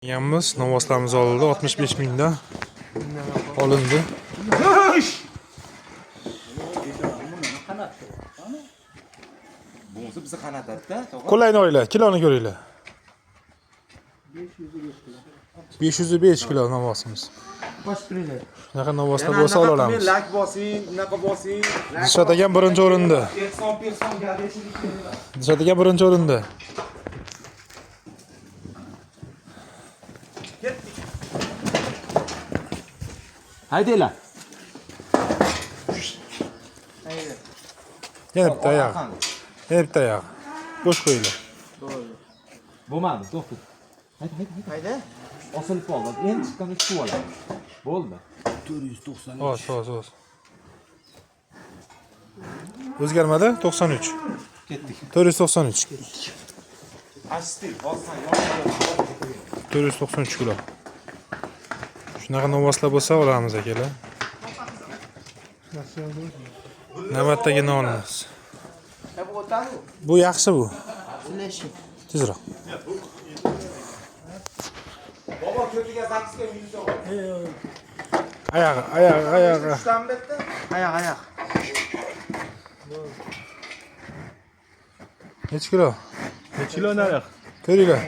Yalnız novoslarımız oldu. 65 mingda olindi. Bunisi bizni qanatda. Qo'layni o'yla, kiloni ko'ringlar. 505 kilo novosimiz. Bosh qiringlar. Shunaqa novoslar bo'lsa olamiz. Lak bosing, bunaqa bosing. Dilshod aka birinchi o'rinda. Person gadeshilik. Dilshod aka birinchi o'rinda. Haydanglar. Yana bitta oyoq. Yana bitta oyoq. Bo'sh qo'yinglar. Bo'lmadi, to'xta. Hayda. Osilib qoldi. Endi chiqqanda tutib olamiz. Bo'ldi. 490. Oz. O'zgarmadi? 93. Ketdik. 493. Astil, bossan, 493 kilo. Shunaqa novoslar bo'lsa olamiz akalar. Navbatdagi nonimiz. Bu yaxshi bu. Tezroq. Bobo ko'tiga zaksga yuzga. Oyog'i. Uchdan bitta. Oyoq. Necha kilo? Necha kilo narx? Ko'ringlar.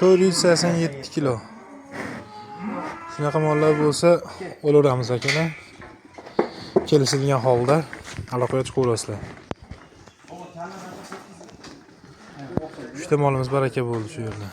487 kilo. Shunaqa mollar bo'lsa olaveramiz akalar. Kelishilgan holda aloqaga chiqaverasizlar. Uchta molimiz baraka bo'ldi shu yerda.